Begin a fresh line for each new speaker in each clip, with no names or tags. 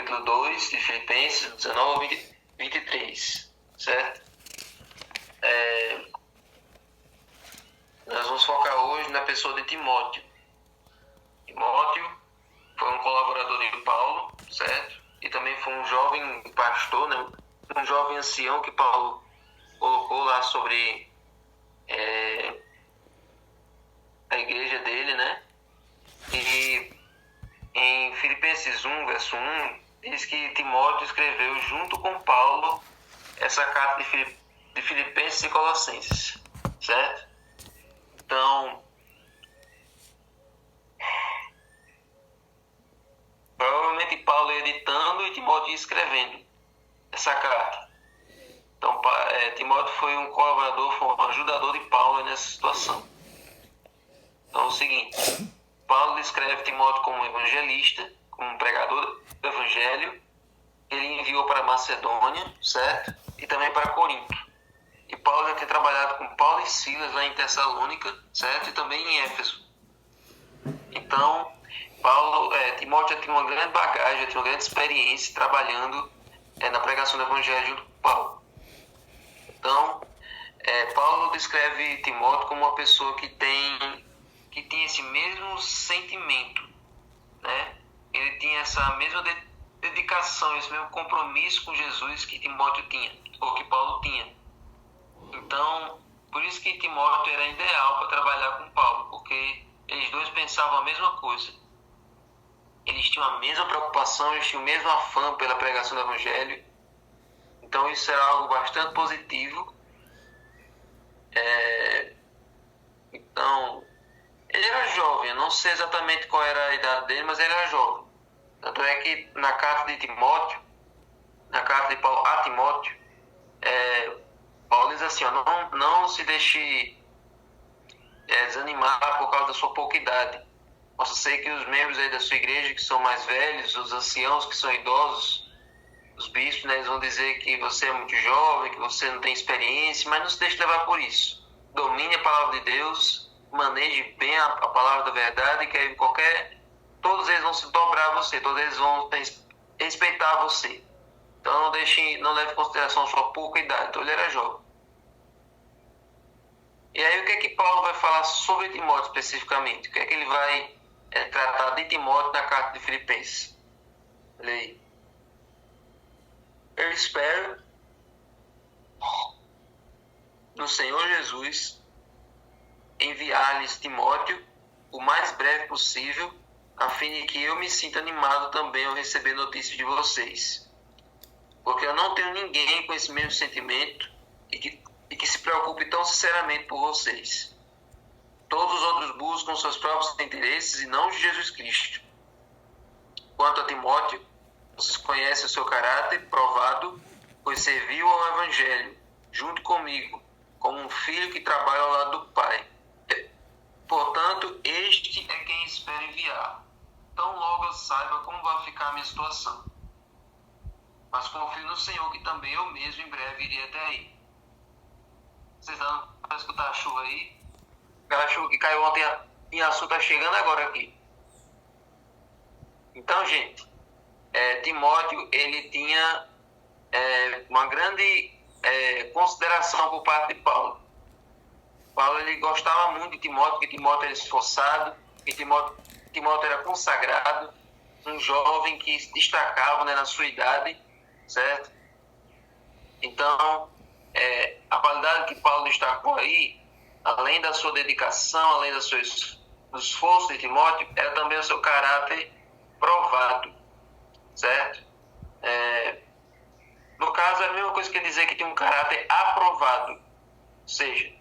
capítulo 2 de Filipenses, 19 ao 23, certo? Nós vamos focar hoje na pessoa de Timóteo. Timóteo foi um colaborador de Paulo, certo? E também foi um jovem pastor, né? Um jovem ancião que Paulo colocou lá sobre a igreja dele, né? E em Filipenses 1, verso 1, diz que Timóteo escreveu junto com Paulo essa carta de Filipenses e Colossenses, certo? Então, provavelmente Paulo ia editando e Timóteo ia escrevendo essa carta. Então, Timóteo foi um colaborador, foi um ajudador de Paulo nessa situação. Então, é o seguinte, Paulo descreve Timóteo como um evangelista, como um pregador do evangelho. Ele enviou para Macedônia, certo? E também para Corinto. E Paulo já tinha trabalhado com Paulo e Silas lá em Tessalônica, certo? E também em Éfeso. Então, Timóteo já tinha uma grande bagagem, já tinha uma grande experiência trabalhando na pregação do evangelho junto com Paulo. Então, Paulo descreve Timóteo como uma pessoa que tinha esse mesmo sentimento, né? Ele tinha essa mesma dedicação, esse mesmo compromisso com Jesus que Timóteo tinha, ou que Paulo tinha. Então, por isso que Timóteo era ideal para trabalhar com Paulo, porque eles dois pensavam a mesma coisa. Eles tinham a mesma preocupação, eles tinham o mesmo afã pela pregação do evangelho. Então, isso era algo bastante positivo. Então, ele era jovem, eu não sei exatamente qual era a idade dele, mas ele era jovem. Tanto é que na carta de Paulo a Timóteo, Paulo diz assim, não se deixe desanimar por causa da sua pouca idade. Posso ser que os membros aí da sua igreja que são mais velhos, os anciãos que são idosos, os bispos, né, eles vão dizer que você é muito jovem, que você não tem experiência, mas não se deixe levar por isso. Domine a palavra de Deus, maneje bem a palavra da verdade, que aí todos eles vão se dobrar a você, todos eles vão respeitar você. Então não leve em consideração a sua pouca idade. Então ele era jovem. E aí o que é que Paulo vai falar sobre Timóteo especificamente? O que é que ele vai tratar de Timóteo na carta de Filipenses? Olha aí. Eu espero no Senhor Jesus enviar-lhes Timóteo o mais breve possível, a fim de que eu me sinta animado também ao receber notícias de vocês. Porque eu não tenho ninguém com esse mesmo sentimento e que se preocupe tão sinceramente por vocês. Todos os outros buscam seus próprios interesses e não de Jesus Cristo. Quanto a Timóteo, vocês conhecem o seu caráter provado, pois serviu ao Evangelho, junto comigo, como um filho que trabalha ao lado do Pai. Portanto, este é quem espero enviar. Tão logo eu saiba como vai ficar a minha situação. Mas confio no Senhor que também eu mesmo em breve irei até aí. Vocês estão para escutar a chuva aí? Aquela chuva que caiu ontem em Açu está chegando agora aqui. Então, gente, Timóteo, ele tinha uma grande consideração por parte de Paulo. Paulo, ele gostava muito de Timóteo, porque Timóteo era esforçado, que Timóteo era consagrado, um jovem que se destacava, né, na sua idade, certo? Então, a qualidade que Paulo destacou aí, além da sua dedicação, além do esforço de Timóteo, era também o seu caráter provado, certo? No caso, é a mesma coisa que dizer que tinha um caráter aprovado. Ou seja,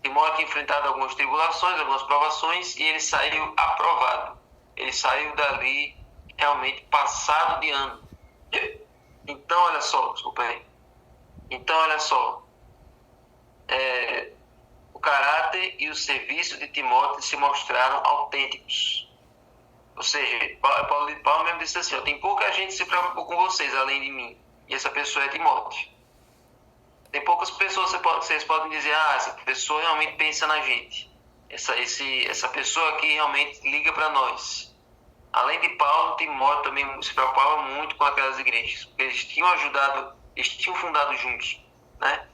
Timóteo enfrentado algumas tribulações, algumas provações, e ele saiu aprovado. Ele saiu dali realmente passado de ano. Então, olha só, desculpa aí. Então, olha só. O caráter e o serviço de Timóteo se mostraram autênticos. Ou seja, Paulo mesmo disse assim, tem pouca gente que se preocupou com vocês, além de mim. E essa pessoa é Timóteo. Tem poucas pessoas que vocês podem dizer, essa pessoa realmente pensa na gente. Essa pessoa aqui realmente liga para nós. Além de Paulo, Timóteo também se preocupava muito com aquelas igrejas, porque eles tinham fundado juntos, né?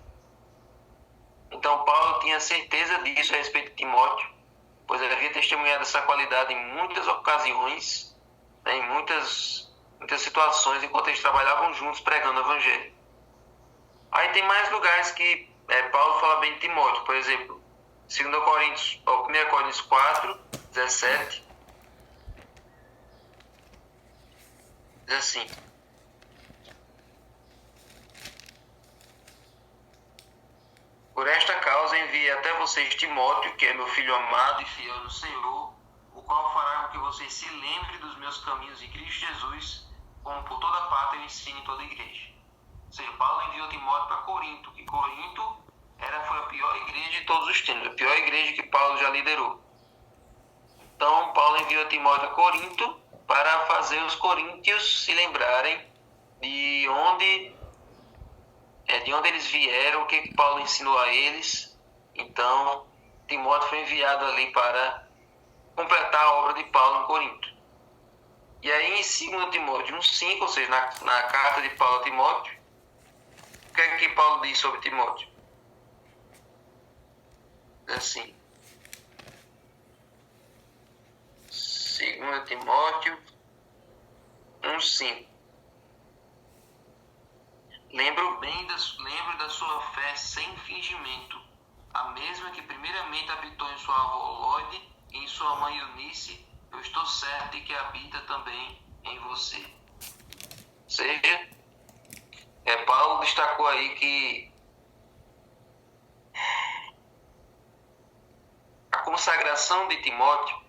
Então Paulo tinha certeza disso a respeito de Timóteo, pois ele havia testemunhado essa qualidade em muitas ocasiões, né, em muitas situações, enquanto eles trabalhavam juntos pregando o evangelho. Aí tem mais lugares que Paulo fala bem de Timóteo, por exemplo, 1 Coríntios 4, 17, diz assim: por esta causa enviei até vocês Timóteo, que é meu filho amado e fiel no Senhor, o qual fará com que vocês se lembrem dos meus caminhos em Cristo Jesus, como por toda parte eu ensino em toda a igreja. Ou seja, Paulo enviou Timóteo para Corinto, que Corinto foi a pior igreja de todos os tempos, a pior igreja que Paulo já liderou. Então, Paulo enviou Timóteo a Corinto para fazer os coríntios se lembrarem de onde eles vieram, o que Paulo ensinou a eles. Então, Timóteo foi enviado ali para completar a obra de Paulo em Corinto. E aí, em 2 Timóteo 1,5, ou seja, na carta de Paulo a Timóteo, o que é que Paulo diz sobre Timóteo? Diz assim: 2 Timóteo 1,5. Lembro da sua fé sem fingimento, a mesma que primeiramente habitou em sua avó Lóide e em sua mãe Eunice, eu estou certo de que habita também em você. Ou seja, Paulo destacou aí que a consagração de Timóteo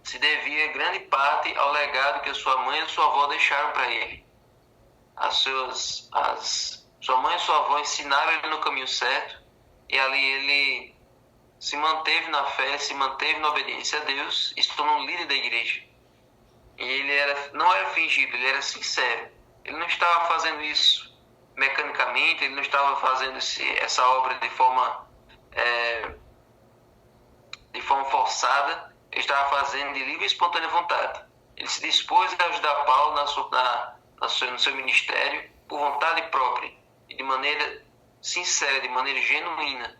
se devia em grande parte ao legado que a sua mãe e a sua avó deixaram para ele. Sua mãe e sua avó ensinaram ele no caminho certo, e ali ele se manteve na fé, se manteve na obediência a Deus e se tornou um líder da igreja. E ele não era fingido, ele era sincero. Ele não estava fazendo isso mecanicamente, ele não estava fazendo essa obra de forma forçada, ele estava fazendo de livre e espontânea vontade. Ele se dispôs a ajudar Paulo no seu ministério por vontade própria e de maneira sincera, de maneira genuína.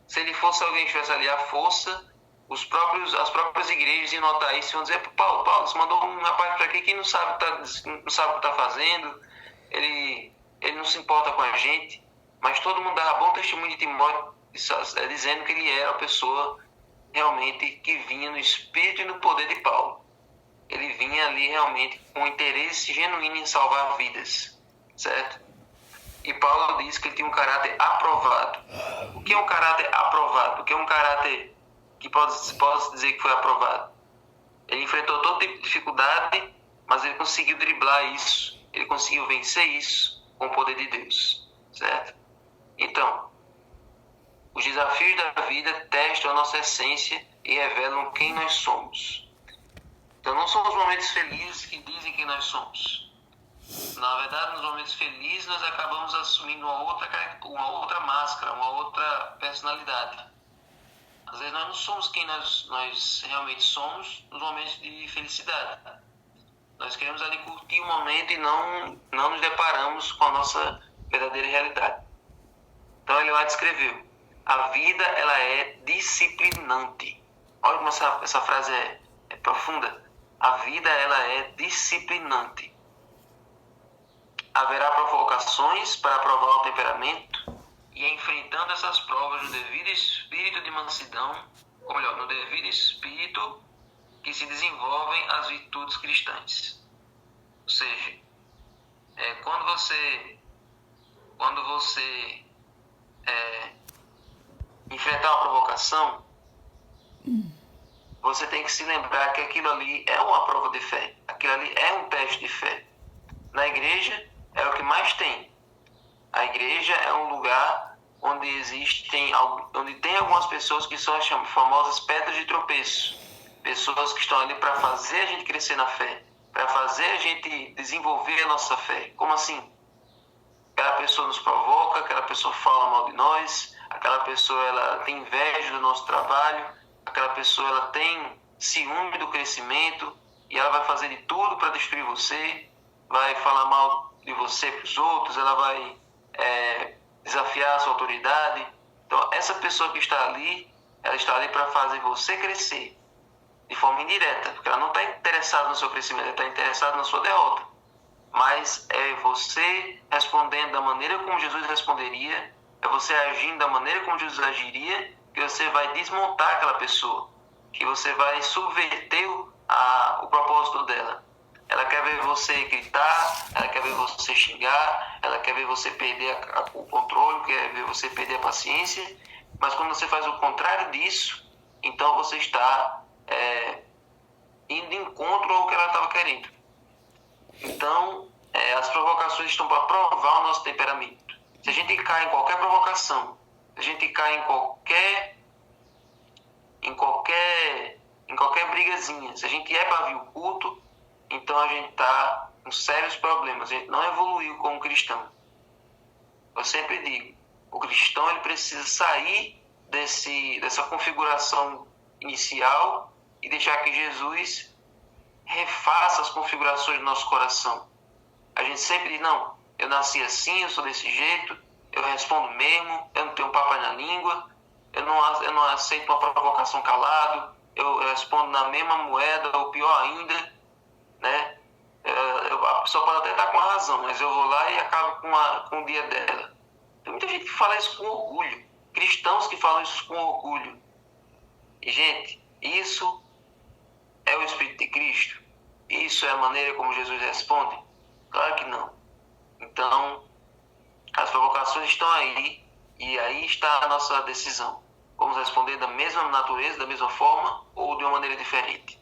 Se ele fosse alguém que estivesse ali à força, as próprias igrejas iam notar isso e iam dizer: Paulo, você mandou um rapaz para aqui que não sabe o que está fazendo, ele não se importa com a gente. Mas todo mundo dava bom testemunho de Timóteo, dizendo que ele era a pessoa realmente que vinha no espírito e no poder de Paulo. Ele vinha ali realmente com um interesse genuíno em salvar vidas, certo? E Paulo diz que ele tinha um caráter aprovado. O que é um caráter aprovado? O que é um caráter que pode dizer que foi aprovado? Ele enfrentou todo tipo de dificuldade, mas ele conseguiu driblar isso, ele conseguiu vencer isso com o poder de Deus, certo? Então, os desafios da vida testam a nossa essência e revelam quem nós somos. Então, não são os momentos felizes que dizem quem nós somos. Na verdade, nos momentos felizes, nós acabamos assumindo uma outra máscara, uma outra personalidade. Às vezes, nós não somos quem nós realmente somos nos momentos de felicidade. Nós queremos ali curtir o momento e não nos deparamos com a nossa verdadeira realidade. Então, ele lá descreveu: a vida, ela é disciplinante. Olha como essa frase é profunda. A vida, ela é disciplinante. Haverá provocações para provar o temperamento, e enfrentando essas provas no devido espírito de mansidão, ou melhor, no devido espírito que se desenvolvem as virtudes cristãs. Ou seja, quando você enfrentar uma provocação, você tem que se lembrar que aquilo ali é uma prova de fé, aquilo ali é um teste de fé. Na igreja é o que mais tem. A igreja é um lugar onde tem algumas pessoas que são as famosas pedras de tropeço. Pessoas que estão ali para fazer a gente crescer na fé, para fazer a gente desenvolver a nossa fé. Como assim? Aquela pessoa nos provoca, aquela pessoa fala mal de nós, aquela pessoa ela tem inveja do nosso trabalho, aquela pessoa ela tem ciúme do crescimento, e ela vai fazer de tudo para destruir você, vai falar mal de você para os outros, ela vai desafiar a sua autoridade. Então, essa pessoa que está ali, ela está ali para fazer você crescer de forma indireta, porque ela não está interessada no seu crescimento, ela está interessada na sua derrota. Mas é você respondendo da maneira como Jesus responderia, é você agindo da maneira como Jesus agiria, que você vai desmontar aquela pessoa, que você vai subverter o propósito dela. Ela quer ver você gritar, ela quer ver você xingar, ela quer ver você perder o controle, quer ver você perder a paciência. Mas quando você faz o contrário disso, então você está indo de encontro ao que ela estava querendo. Então, as provocações estão para provar o nosso temperamento. Se a gente cai em qualquer provocação, se a gente cai em qualquer brigazinha, se a gente é para vir o culto, então a gente está com sérios problemas. A gente não evoluiu como cristão. Eu sempre digo, o cristão ele precisa sair dessa configuração inicial e deixar que Jesus refaça as configurações do nosso coração. A gente sempre diz, não, eu nasci assim, eu sou desse jeito, eu respondo mesmo, eu não tenho papo na língua, eu não aceito uma provocação calado, eu respondo na mesma moeda, ou pior ainda, né? A pessoa pode até estar com a razão, mas eu vou lá e acabo com o dia dela. Tem muita gente que fala isso com orgulho, cristãos que falam isso com orgulho. E, gente, isso é o Espírito de Cristo? Isso é a maneira como Jesus responde? Claro que não. Então, as provocações estão aí, e aí está a nossa decisão. Vamos responder da mesma natureza, da mesma forma, ou de uma maneira diferente.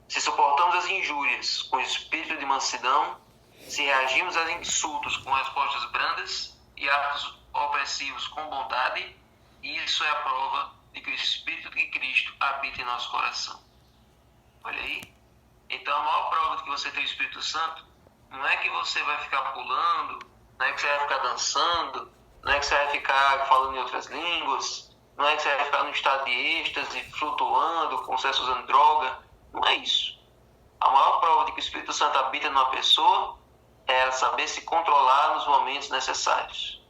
Se suportamos as injúrias com espírito de mansidão, se reagimos aos insultos com respostas brandas e atos opressivos com bondade, isso é a prova de que o Espírito de Cristo habita em nosso coração. Olha aí. Então, a maior prova de que você tem o Espírito Santo não é que você vai ficar pulando, não é que você vai ficar dançando, não é que você vai ficar falando em outras línguas, não é que você vai ficar no estado de êxtase, flutuando, como se estivesse usando droga. Não é isso. A maior prova de que o Espírito Santo habita numa pessoa é ela saber se controlar nos momentos necessários.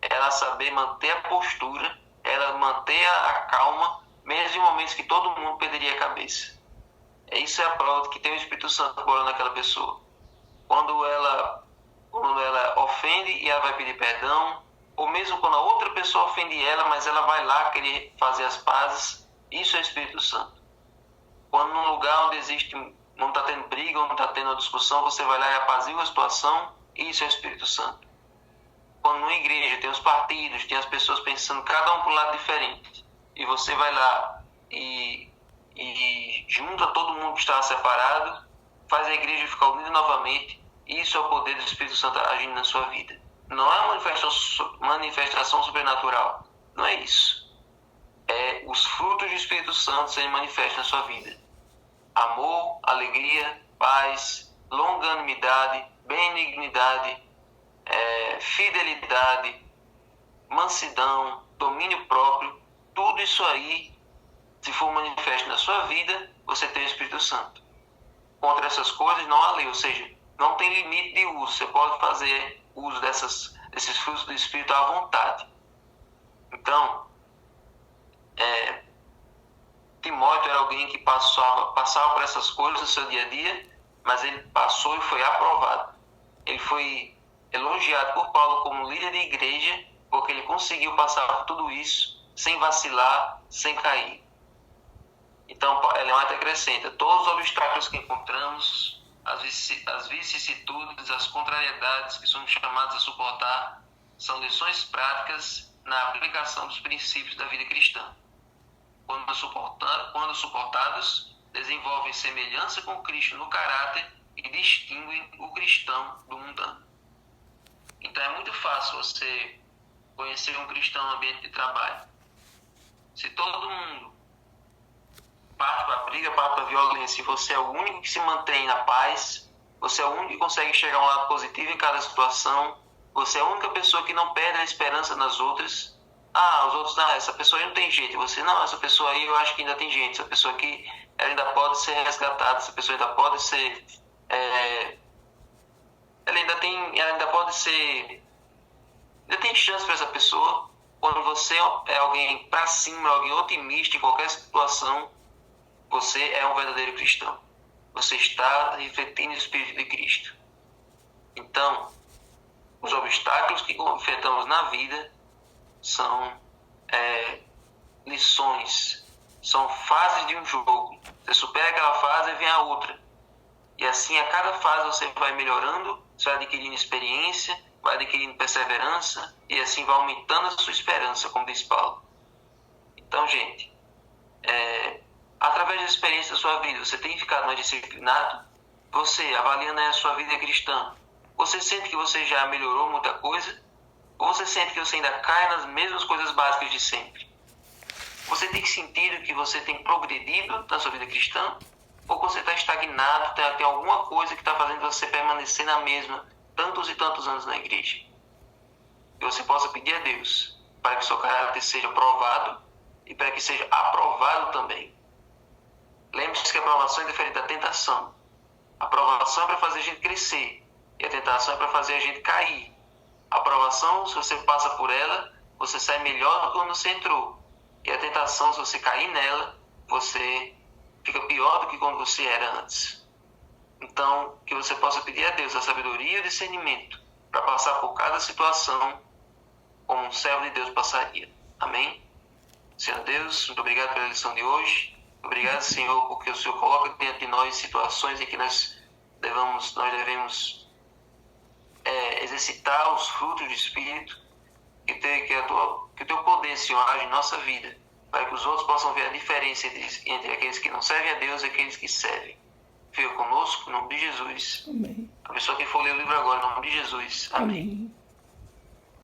Ela saber manter a postura, ela manter a calma, mesmo em momentos que todo mundo perderia a cabeça. Isso é a prova de que tem o Espírito Santo morando naquela pessoa. Quando ela ofende e ela vai pedir perdão, ou mesmo quando a outra pessoa ofende ela, mas ela vai lá querer fazer as pazes, isso é o Espírito Santo. Quando num lugar onde não está tendo briga, não está tendo uma discussão, você vai lá e apazigua a situação, isso é o Espírito Santo. Quando numa igreja tem os partidos, tem as pessoas pensando cada um para um lado diferente, e você vai lá e junta todo mundo que estava separado, faz a igreja ficar unida novamente, isso é o poder do Espírito Santo agindo na sua vida. Não é uma manifestação sobrenatural, não é isso. É os frutos do Espírito Santo serem manifestos na sua vida. Amor, alegria, paz, longanimidade, benignidade, fidelidade, mansidão, domínio próprio, tudo isso aí, se for manifesto na sua vida, você tem o Espírito Santo. Contra essas coisas não há lei, ou seja, não tem limite de uso. Você pode fazer uso desses frutos do Espírito à vontade. Então, Timóteo era alguém que passava por essas coisas no seu dia a dia, mas ele passou e foi aprovado. Ele foi elogiado por Paulo como líder de igreja, porque ele conseguiu passar por tudo isso sem vacilar, sem cair. Então, Ellen acrescenta, todos os obstáculos que encontramos, as vicissitudes, as contrariedades que somos chamados a suportar, são lições práticas na aplicação dos princípios da vida cristã. Quando suportados, desenvolvem semelhança com Cristo no caráter e distinguem o cristão do mundano. Então, é muito fácil você conhecer um cristão no ambiente de trabalho. Se todo mundo parte para a briga, parte para a violência, e você é o único que se mantém na paz, você é o único que consegue chegar a um lado positivo em cada situação, você é a única pessoa que não perde a esperança nas outras, os outros, essa pessoa aí não tem jeito. Você, não, essa pessoa aí eu acho que ainda tem jeito. Essa pessoa aqui, ela ainda pode ser resgatada. Essa pessoa ainda pode ser... ela ainda pode ser... Ainda tem chance para essa pessoa. Quando você é alguém para cima, alguém otimista em qualquer situação, você é um verdadeiro cristão. Você está refletindo o Espírito de Cristo. Então, os obstáculos que enfrentamos na vida são lições, são fases de um jogo. Você supera aquela fase e vem a outra. E assim, a cada fase você vai melhorando, você vai adquirindo experiência, vai adquirindo perseverança e assim vai aumentando a sua esperança, como diz Paulo. Então, gente, através da experiência da sua vida, você tem ficado mais disciplinado? Você, avaliando a sua vida cristã, você sente que você já melhorou muita coisa? Ou você sente que você ainda cai nas mesmas coisas básicas de sempre? Você tem sentido que você tem progredido na sua vida cristã? Ou você está estagnado, tem alguma coisa que está fazendo você permanecer na mesma tantos e tantos anos na igreja? Que você possa pedir a Deus para que seu caráter seja provado e para que seja aprovado também. Lembre-se que a aprovação é diferente da tentação. A aprovação é para fazer a gente crescer e a tentação é para fazer a gente cair. A aprovação, se você passa por ela, você sai melhor do que quando você entrou. E a tentação, se você cair nela, você fica pior do que quando você era antes. Então, que você possa pedir a Deus a sabedoria e o discernimento para passar por cada situação como um servo de Deus passaria. Amém? Senhor Deus, muito obrigado pela lição de hoje. Obrigado, Senhor, porque o Senhor coloca diante de nós situações em que nós devemos exercitar os frutos do Espírito, que o Teu poder, Senhor, age em nossa vida, para que os outros possam ver a diferença entre aqueles que não servem a Deus e aqueles que servem. Fica conosco, em nome de Jesus.
Amém.
A pessoa que for ler o livro agora, em nome de Jesus. Amém.
Amém.